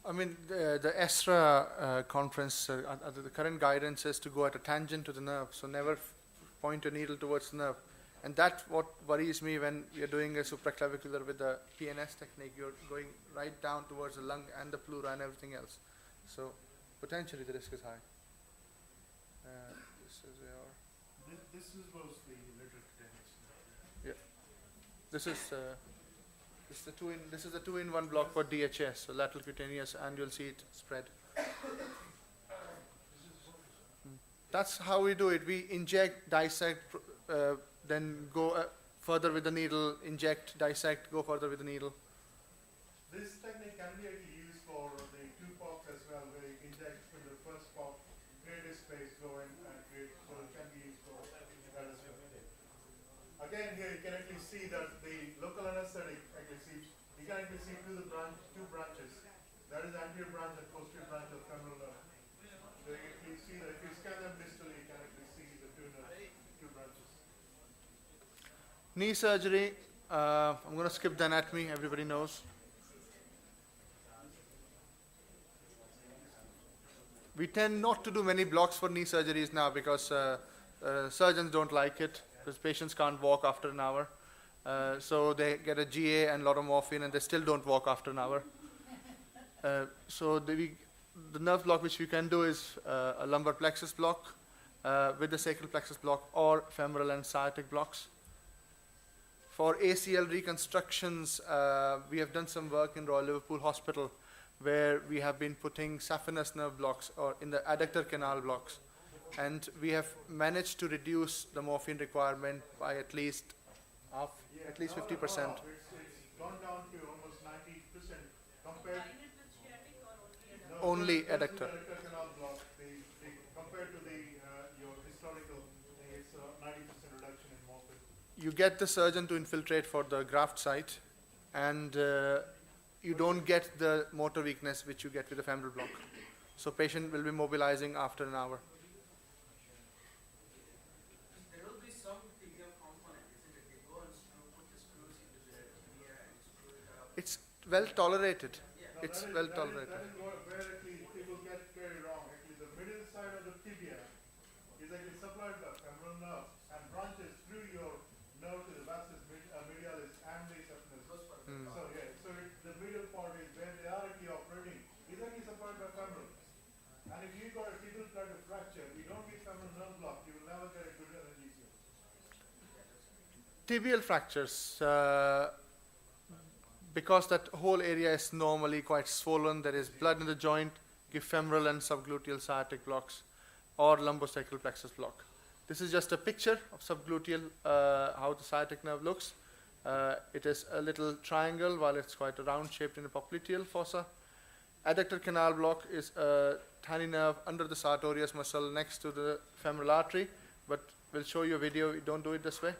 I mean, the ESRA conference, the current guidance is to go at a tangent to the nerve, so never point your needle towards the nerve. And that's what worries me when you're doing a supraclavicular with the PNS technique. You're going right down towards the lung and the pleura and everything else. So potentially the risk is high. This is your... This is was the lateral cutaneous. Yeah. This is the two-in-one block for DHS, so lateral cutaneous, and you'll see it spread. That's how we do it. We inject, dissect, then go further with the needle, inject, dissect, go further with the needle. This technique can be actually used for the two pops as well, where you inject from the first pop, create a space, go in and create, so it can be used for that as well. Again, here you can actually see that the local anesthetic actually sees, you can actually see two branches. That is the anterior branch and posterior branch of femoral nerve. So you can see that if you scan them distally, you can actually see the two branches. Knee surgery, I'm going to skip the anatomy, everybody knows. We tend not to do many blocks for knee surgeries now because surgeons don't like it, because patients can't walk after an hour. So they get a GA and a lot of morphine and they still don't walk after an hour. So the nerve block which we can do is a lumbar plexus block with the sacral plexus block, or femoral and sciatic blocks. For ACL reconstructions, we have done some work in Royal Liverpool Hospital where we have been putting saphenous nerve blocks or in the adductor canal blocks. And we have managed to reduce the morphine requirement by at least 50%. It's gone down to almost 90% compared only adductor. Adductor canal block, compared to your historical thing, it's 90% reduction in morphine. You get the surgeon to infiltrate for the graft site, and you don't get the motor weakness which you get with the femoral block. So patient will be mobilizing after an hour. There will be some tibial component, isn't it? They go and put the screws into the tibia and screw it up. It's well tolerated. No, It's that is- well that tolerated. That is where actually people get very wrong. Actually, the middle side of the tibia is actually supplied by femoral nerve and branches through your nerve to the vastus medialis and the saphenous. So the middle part is where they are actually operating. Is actually supplied by femoral. And if you got a tibial plateau fracture, you don't get femoral nerve block, you will never get a good analgesia. Tibial fractures, because that whole area is normally quite swollen, there is blood in the joint, give femoral and subgluteal sciatic blocks or lumbosacral plexus block. This is just a picture of subgluteal, how the sciatic nerve looks. It is a little triangle while it's quite a round shaped in the popliteal fossa. Adductor canal block is a tiny nerve under the sartorius muscle next to the femoral artery, but we'll show you a video. We don't do it this way.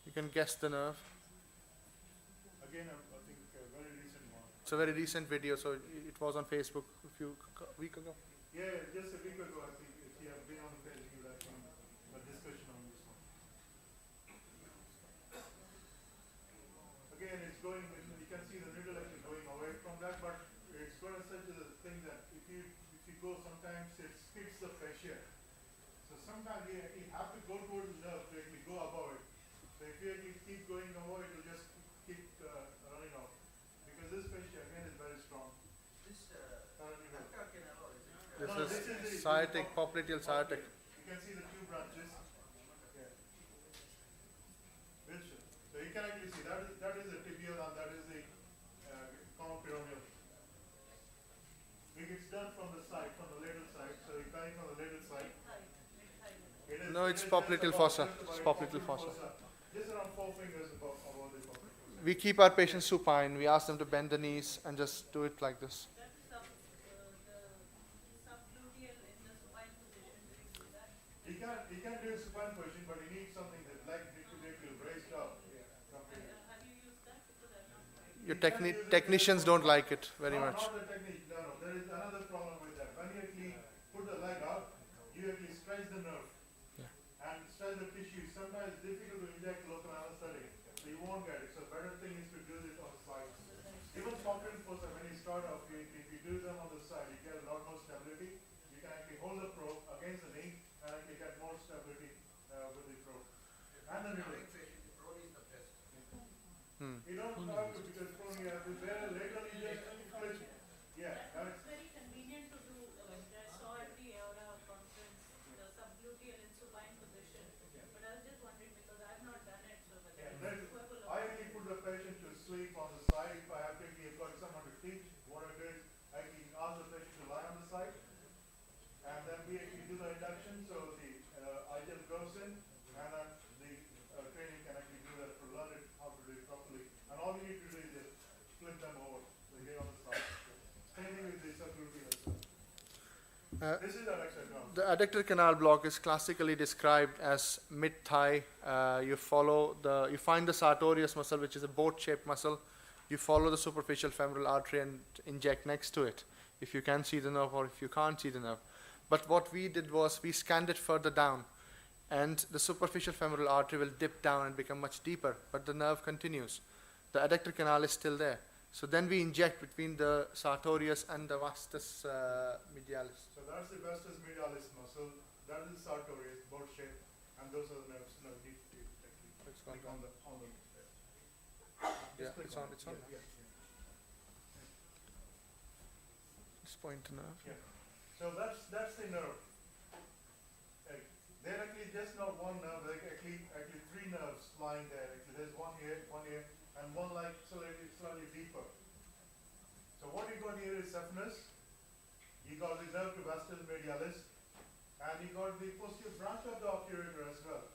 You can guess the nerve. Again, I think a very recent one. It's a very recent video, so it was on Facebook a week ago. Yeah, just a week ago, I think, if you have been on Facebook, you would have seen a discussion on this one. Again, it's going, you can see the needle actually going away from that, but it's got such a thing that if you go, sometimes it skips the fascia. So sometimes you have to go towards the nerve to actually go above it. So if you actually keep going above it, it will just keep running off. Because this fascia, again, is very strong. This adductor canal, is it? This No, is this is the sciatic, popliteal sciatic. You can see the two branches. Yeah. Will show. So you can actually see that is the tibial and that is the common peroneal. It's done from the side, from the lateral side. So you're coming from the lateral side. No, it's popliteal fossa. It's popliteal fossa. Just around 4 fingers above the popliteal fossa. We keep our patients supine. We ask them to bend the knees and just do it like this. The subgluteal in the supine position, do you do that? He can do a supine position, but he needs something that like to make you raised up. Have you used that? Because I'm not quite. Your technicians don't like it very much. Not the technique, no. There is another problem with that. When you actually put the leg up, you actually stretch the nerve. Yeah. And stretch the tissue, sometimes it's difficult to inject local anesthetic, so you won't get it. So better thing is to do it on the side. Even popping force, when you start off, if you do them on the side, you get a lot more stability. You can actually hold the probe against the knee and actually get more stability with the probe. And then you you don't have to, because prone you have to laterally just flip. Yeah, It's very convenient to do, I saw at the Aura conference, the subgluteal in supine position, but I was just wondering because I've not done it, so whether whoever I actually put the patient to sleep on the side. If I have to, if got someone to teach, what I do is I can ask the patient to lie on the side, and then we actually do the induction. So the IGEL goes in, and then the training can actually do that to learn it how to do it properly. And all you need to do is just flip them over, so they on the side. Same thing with the subgluteal as well. This is adductor canal. The adductor canal block is classically described as mid-thigh. You find the sartorius muscle, which is a boat-shaped muscle. You follow the superficial femoral artery and inject next to it, if you can see the nerve or if you can't see the nerve. But what we did was we scanned it further down, and the superficial femoral artery will dip down and become much deeper, but the nerve continues. The adductor canal is still there. So then we inject between the sartorius and the vastus medialis. So that's the vastus medialis muscle, that is the sartorius, boat shape, and those are the nerves. No, deep, It's click gone on the, Yeah, just click it's on. Yeah. It's point to nerve. Yeah. So that's the nerve. They're actually just not one nerve, they're actually three nerves lying there. Actually, there's one here, and one like slightly deeper. So what you got here is saphenous. You got the nerve to vastus medialis, and you got the posterior branch of the obturator as well.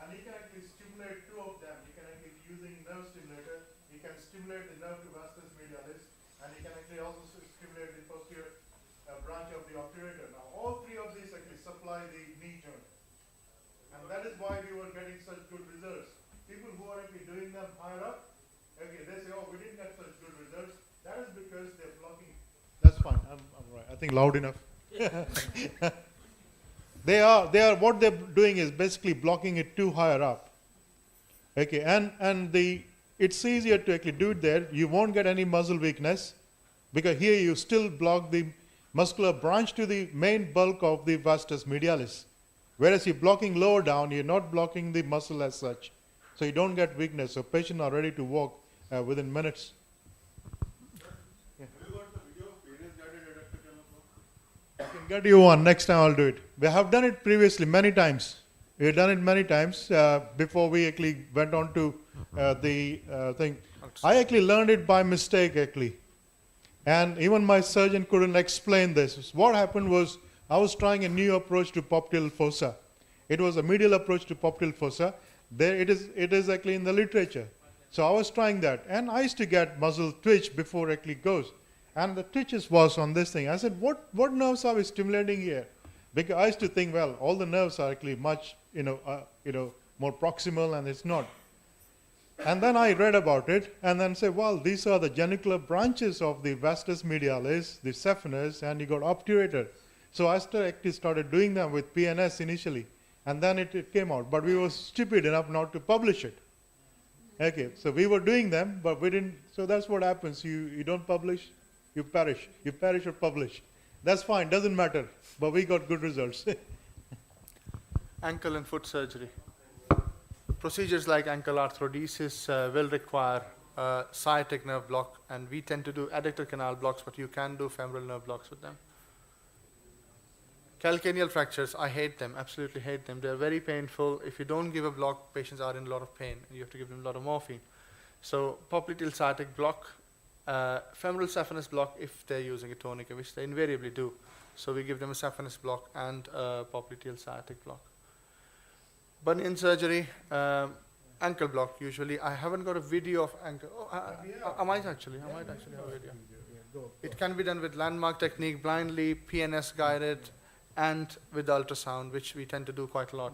And you can actually stimulate two of them. You can actually, using nerve stimulator, you can stimulate the nerve to vastus medialis, and you can actually also stimulate the posterior branch of the obturator. Now, all three of these actually supply the knee joint. And that is why we were getting such good results. People who are actually doing them higher up, okay, they say, oh, we didn't get such good results. That is because they're blocking. That's fine, I'm right. I think loud enough. What they're doing is basically blocking it too higher up. Okay, and it's easier to actually do it there. You won't get any muscle weakness, because here you still block the muscular branch to the main bulk of the vastus medialis. Whereas you're blocking lower down, you're not blocking the muscle as such. So you don't get weakness. So patients are ready to walk within minutes. Yeah. Have you got the video of various guided adductor canal block? I can get you one. Next time I'll do it. We have done it previously many times. We've done it many times before we actually went on to the thing. I actually learned it by mistake actually. And even my surgeon couldn't explain this. What happened was I was trying a new approach to popliteal fossa. It was a medial approach to popliteal fossa. There it is actually in the literature. So I was trying that. And I used to get muscle twitch before it actually goes. And the twitches was on this thing. I said, what nerves are we stimulating here? Because I used to think, well, all the nerves are actually much, more proximal, and it's not. And then I read about it, and then say, well, these are the genicular branches of the vastus medialis, the saphenous, and you got obturator. So I actually started doing them with PNS initially, and then it came out. But we were stupid enough not to publish it. Okay, so we were doing them, but we didn't. So that's what happens. You don't publish, you perish. You perish or publish. That's fine, doesn't matter. But we got good results. Ankle and foot surgery. Procedures like ankle arthrodesis will require sciatic nerve block, and we tend to do adductor canal blocks, but you can do femoral nerve blocks with them. Calcaneal fractures, I hate them, absolutely hate them. They're very painful. If you don't give a block, patients are in a lot of pain, and you have to give them a lot of morphine. So popliteal sciatic block, femoral saphenous block if they're using a tourniquet, which they invariably do. So we give them a saphenous block and a popliteal sciatic block. Bunion surgery, ankle block usually. I haven't got a video of ankle. I might actually have a video. It can be done with landmark technique, blindly, PNS guided, and with ultrasound, which we tend to do quite a lot.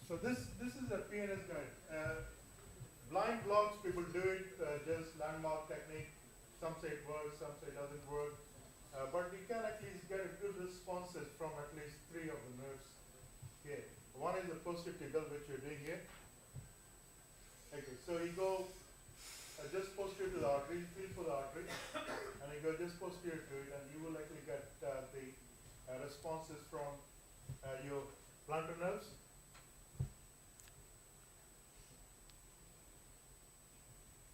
So this is a PNS guide. Blind blocks, people do it, just landmark technique. Some say it works, some say it doesn't work. But you can at least get a good responses from at least 3 of the nerves here. One is the posterior tibial, which you're doing here. Okay, so you go just posterior to the artery, feel for the artery, and you go just posterior to it, and you will likely get the responses from your plantar nerves.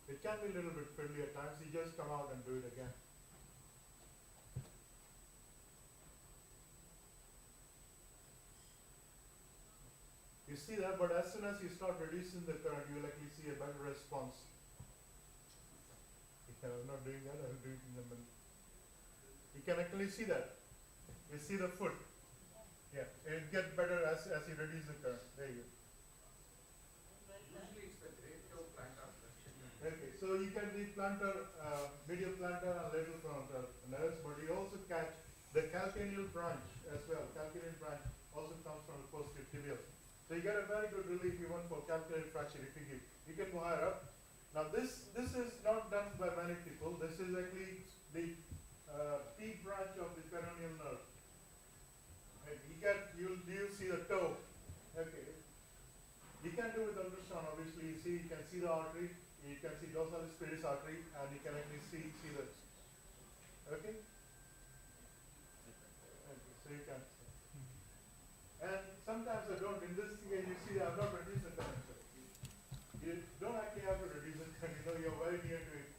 It can be a little bit fiddly at times. You just come out and do it again. You see that, but as soon as you start reducing the current, you will likely see a better response. I'm not doing that, I'll do it in a minute. You can actually see that. You see the foot. Yeah, it gets better as you reduce the current. There you go. Usually it's the great toe plantar flexion. Okay, so you can the plantar, medial plantar and lateral plantar nerves, but you also catch the calcaneal branch as well. Calcaneal branch also comes from the posterior tibial. So you get a very good relief even for calcaneal fracture if you give. You can go higher up. Now this is not done by many people. This is actually the T branch of the peroneal nerve. Okay, you'll see the toe. Okay. You can do with ultrasound, obviously. You can see the artery, you can see dorsalis pedis artery, and you can actually see the. Okay? So you can. And sometimes I don't, in this case, you see I've not reduced the current. You don't actually have to reduce the current, you're very near to it.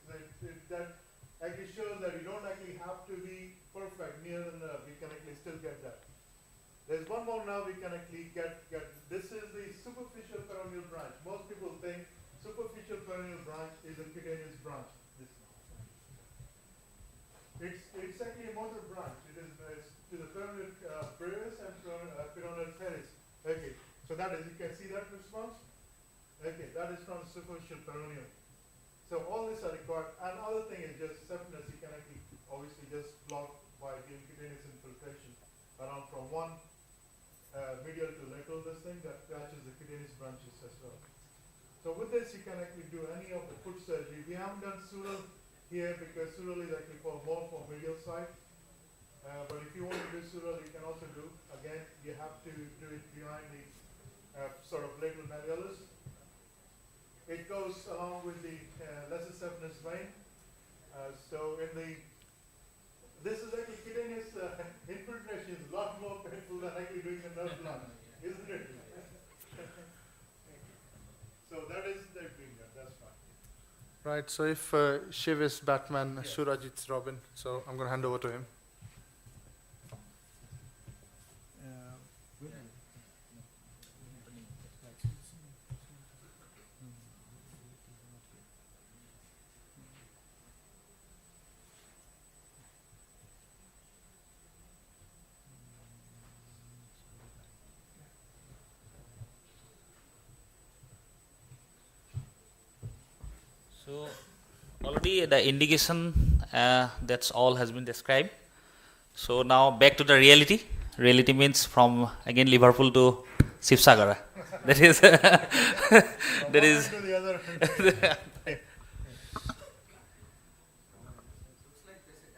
That actually shows that you don't actually have to be perfect near the nerve. You can actually still get that. There's one more nerve we can actually get. This is the superficial peroneal branch. Most people think superficial peroneal branch is a cutaneous branch. It's actually a motor branch. It is to the peroneal brevis and peroneal teres. Okay, so that is, you can see that response. Okay, that is from superficial peroneal. So all these are required. And other thing is just sepsis. You can actually obviously just block by doing cutaneous infiltration around from one medial to lateral. This thing that catches the cutaneous branches as well. So with this, you can actually do any of the foot surgery. We haven't done sural here because sural is actually more for medial side. But if you want to do sural, you can also do. Again, you have to do it behind the sort of lateral malleolus. It goes along with the lesser saphenous vein. So this is actually cutaneous infiltration is a lot more painful than actually doing a nerve block, isn't it? So that is they're doing that. That's fine. Right, so if Shiv is Batman, yes. Suraj is Robin, so I'm going to hand over to him. So already the indication that's all has been described. So now back to the reality. Reality means from again Liverpool to Sivsagara. That is that is To the other. Looks like there's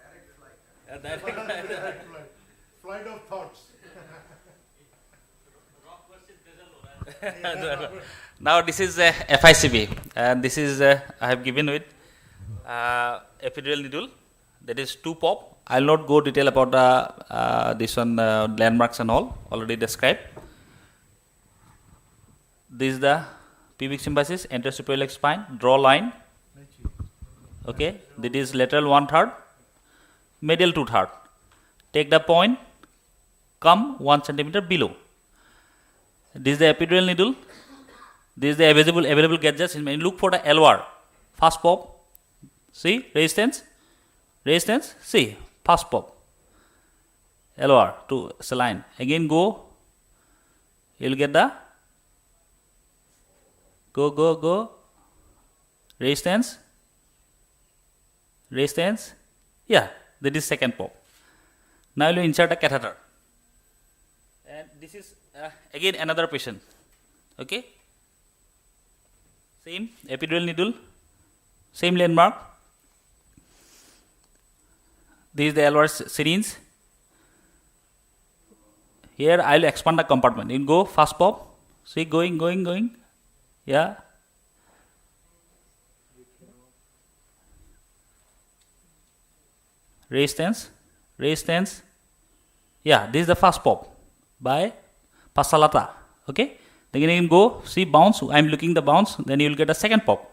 a direct flight. Flight of thoughts. Now this is FICB, and this is I have given with epidural needle, that is 2 pop. I will not go detail about this one landmarks and all already described. This is the pubic symphysis, anterosuperior spine. Draw line. Okay, that is lateral 1/3, medial 2/3. Take the point, come 1 centimeter below. This is the epidural needle. This is the available gadgets. Look for the LR. Fast pop. See, resistance. See, fast pop. LR to saline. Again go. You'll get the go. Resistance. Yeah, that is second pop. Now you insert a catheter. And this is again another patient. Okay. Same epidural needle, same landmark. This is the LR syringe. Here I will expand the compartment. You go fast pop. See, going. Yeah. Resistance. Yeah, this is the fast pop by Pasalata. Okay. Then you can go, see bounce. I am looking the bounce. Then you will get a second pop.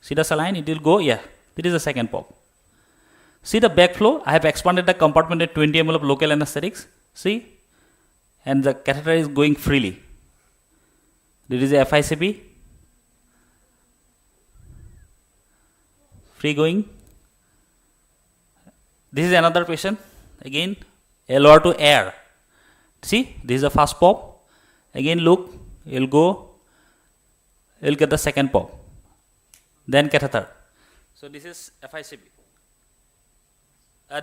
See the saline, it will go. Yeah, this is the second pop. See the backflow. I have expanded the compartment at 20 ml of local anesthetics. See, and the catheter is going freely. This is a FICP. Free going. This is another patient. Again, LR to air. See, this is a fast pop. Again, look, you'll go, you'll get the second pop. Then catheter. So this is FICP.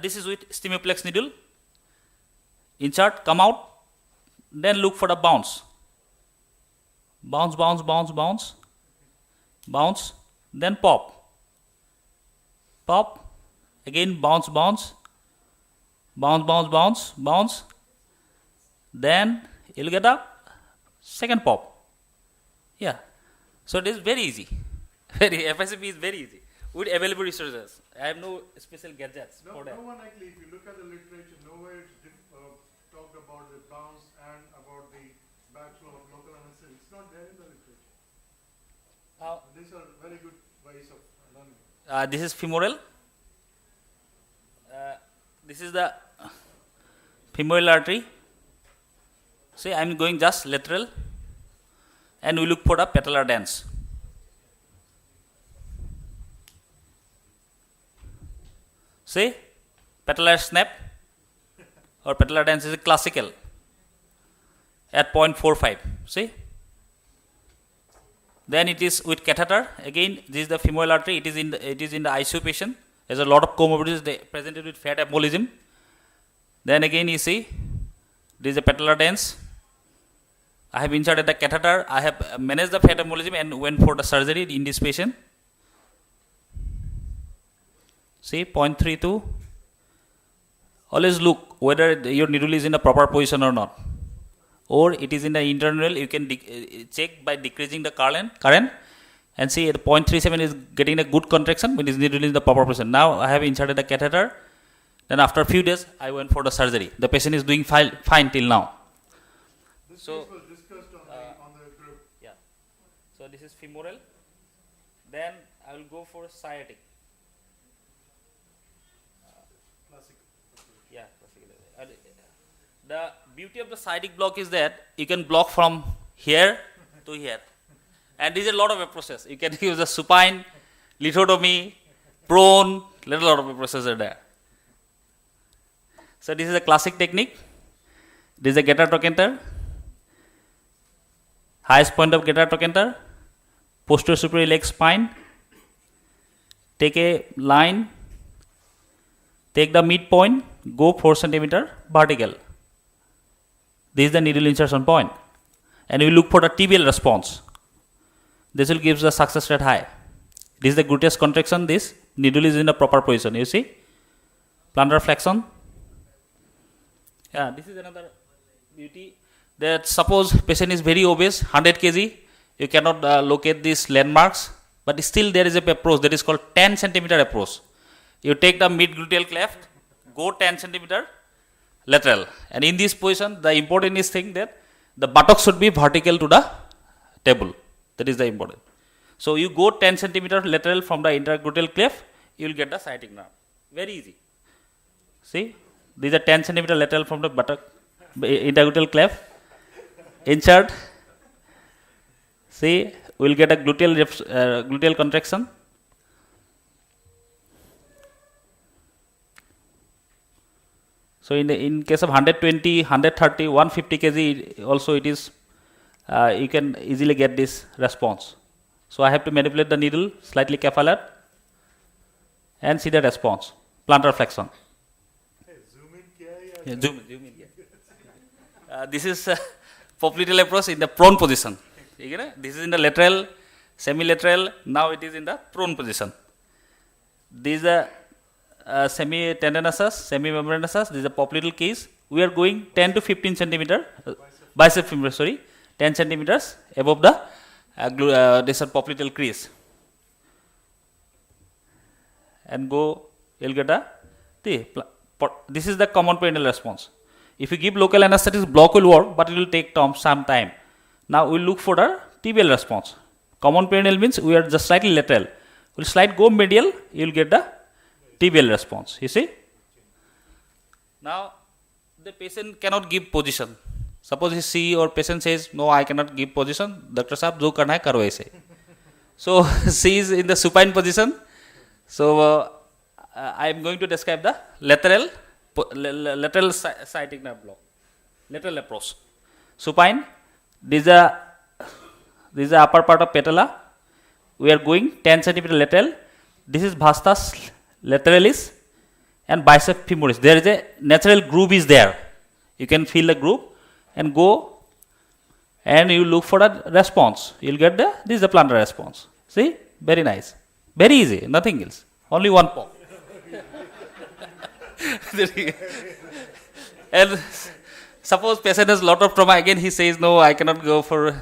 This is with stimuplex needle. Insert, come out, then look for the bounce. Bounce, then pop. Pop, again bounce. Then you'll get a second pop. Yeah. So it is very easy. FICP is very easy. With available resources. I have no special gadgets No, for that. no one actually, if you look at the literature, nowhere it's talked about the bounce and about the backflow of local anesthetic. It's not there in the literature. These are very good ways of learning. This is femoral. This is the femoral artery. See, I am going just lateral, and we look for the patellar dance. See, patellar snap or patellar dance is classical at 0.45. See, then it is with catheter. Again, this is the femoral artery. It is in the ICU patient. There's a lot of comorbidities. They presented with fat embolism. Then again, you see, this is a patellar dance. I have inserted the catheter. I have managed the fat embolism and went for the surgery in this patient. See, 0.32. Always look whether your needle is in the proper position or not. Or it is in the internal. You can check by decreasing the current. And see, at 0.37 is getting a good contraction when his needle is in the proper position. Now I have inserted the catheter. Then after a few days, I went for the surgery. The patient is doing fine till now. This So, case was discussed on the group. yeah. So this is femoral. Then I will go for sciatic. Classic. Yeah, the beauty of the sciatic block is that you can block from here to here. And there is a lot of approaches. You can use a supine, lithotomy, prone, lot of approaches are there. So this is a classic technique. This is a gator trochanter. Highest point of gator trochanter. Posterior superior leg spine. Take a line. Take the midpoint. Go 4 cm vertical. This is the needle insertion point. And we look for the tibial response. This will give the success rate high. This is the gluteus contraction. This needle is in the proper position. You see? Plantar flexion. Yeah, this is another beauty. That suppose patient is very obese, 100 kg, you cannot locate these landmarks, but still there is a approach that is called 10 cm approach. You take the mid gluteal cleft, go 10 cm lateral, and in this position, the important is thing that the buttocks should be vertical to the table. That is the important. So you go 10 cm lateral from the intergluteal cleft, you will get the sciatic nerve. Very easy. See, these are 10 cm lateral from the buttock, intergluteal cleft. Insert. See, we will get a gluteal contraction. So in case of 120, 130, 150 kg, also it is you can easily get this response. So I have to manipulate the needle slightly careful and see the response. Plantar flexion. Hey, zoom in kiya Yeah, zoom in. Yeah. This is popliteal approach in the prone position. This is in the lateral, semi-lateral. Now it is in the prone position. This is semi-tendinosus, semi-membranosus. This is a popliteal case. We are going 10 to 15 centimeter, bicep femur, sorry, 10 centimeters above the this popliteal crease. And go, you'll get a, this is the common perineal response. If you give local anesthetics, block will work, but it will take some time. Now we'll look for the tibial response. Common perineal means we are just slightly lateral. We'll slide go medial, you'll get the tibial response. You see? Now the patient cannot give position. Suppose he see or patient says, no, I cannot give position. Doctor Sahab, jo karna hai karo aise. So she is in the supine position. So I am going to describe the lateral sciatic nerve block, lateral approach. Supine. This is the upper part of patella. We are going 10 centimeter lateral. This is vastus lateralis and bicep femoris. There is a natural groove is there. You can feel the groove and go and you look for the response. You will get this is the plantar response. See? Very nice. Very easy. Nothing else. Only one pop. And suppose patient has lot of trauma, again he says, no, I cannot go for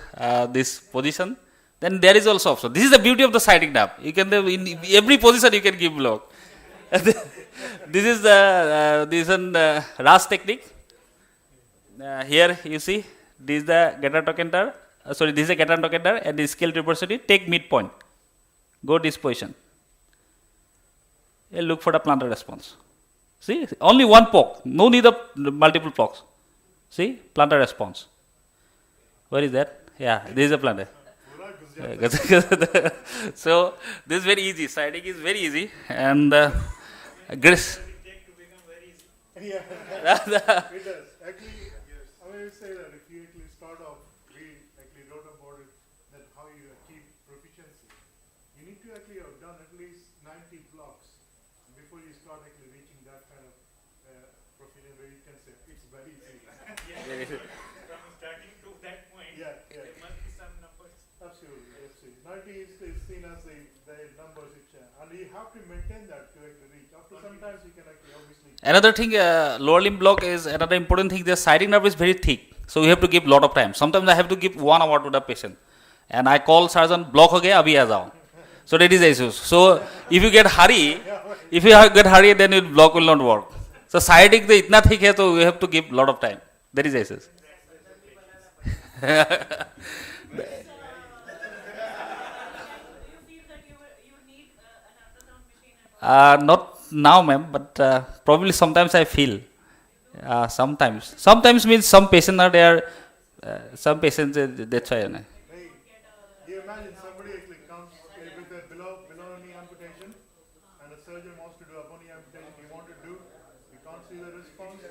this position. Then there is also option. This is the beauty of the sciatic nerve. You can in every position you can give block. This is the RAS technique. Here you see, this is the Gatter-Trochanter. This is the Gatter-Trochanter and the scale tuberosity. Take midpoint. Go this position. You look for the plantar response. See, only one poke. No need of multiple pokes. See, plantar response. Where is that? Yeah, this is a plantar. So this is very easy. Sciatic is very easy, and Grace. Yeah, it does. Actually, I will say that if you actually start off, we actually wrote about it, that how you achieve proficiency. You need to actually have done at least 90 blocks before you start actually reaching that kind of proficiency where you can say it's very easy. From starting to that point, Yeah. there must be some numbers. Absolutely, absolutely. 90 is seen as the numbers which, and you have to maintain that to actually reach. After sometimes you can actually obviously. Another thing, lower limb block is another important thing. The sciatic nerve is very thick, so you have to give lot of time. Sometimes I have to give 1 hour to the patient, and I call surgeon, block ho gaya, abhi aa jao. So that is the issue. So if you get hurry, then your block will not work. So sciatic the itna thick hai, so you have to give lot of time. That is the issue. Do you feel that you need an ultrasound machine at all? Not now, ma'am, but probably sometimes I feel. Sometimes means some patients are there. Some patients, that's why. Hey, do you imagine somebody actually comes with a below knee amputation and the surgeon wants to do upper knee amputation, you want to do, you can't see the response,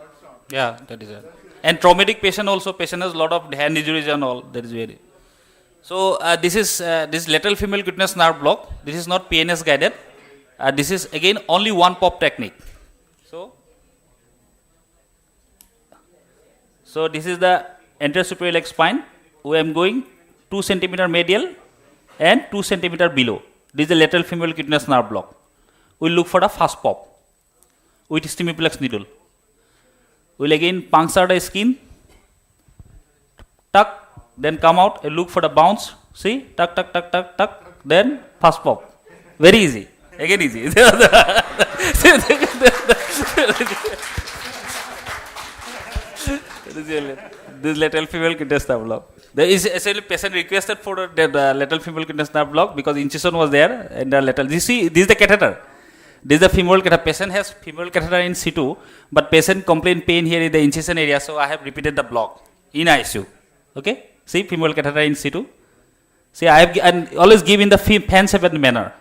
ultrasound. Yeah, that is it. And traumatic patient also, patient has lot of hand injuries and all. That is very. So this is this lateral femoral cutaneous nerve block. This is not PNS guided. This is again only one pop technique. So this is the anterior superior iliac spine. We am going 2 centimeter medial and 2 centimeter below. This is the lateral femoral cutaneous nerve block. We look for the fast pop with stimiplex needle. We'll again puncture the skin, tuck, then come out and look for the bounce. See, tuck, tuck, tuck, tuck, tuck, then fast pop. Very easy. Again easy. This lateral femoral cutaneous nerve block. There is essentially patient requested for the lateral femoral cutaneous nerve block because incision was there in the lateral. You see, this is the catheter. This is the femoral catheter. Patient has femoral catheter in situ, but patient complain pain here in the incision area, so I have repeated the block in ICU. Okay, see femoral catheter in situ. See, I have and always give in the fan shaped manner.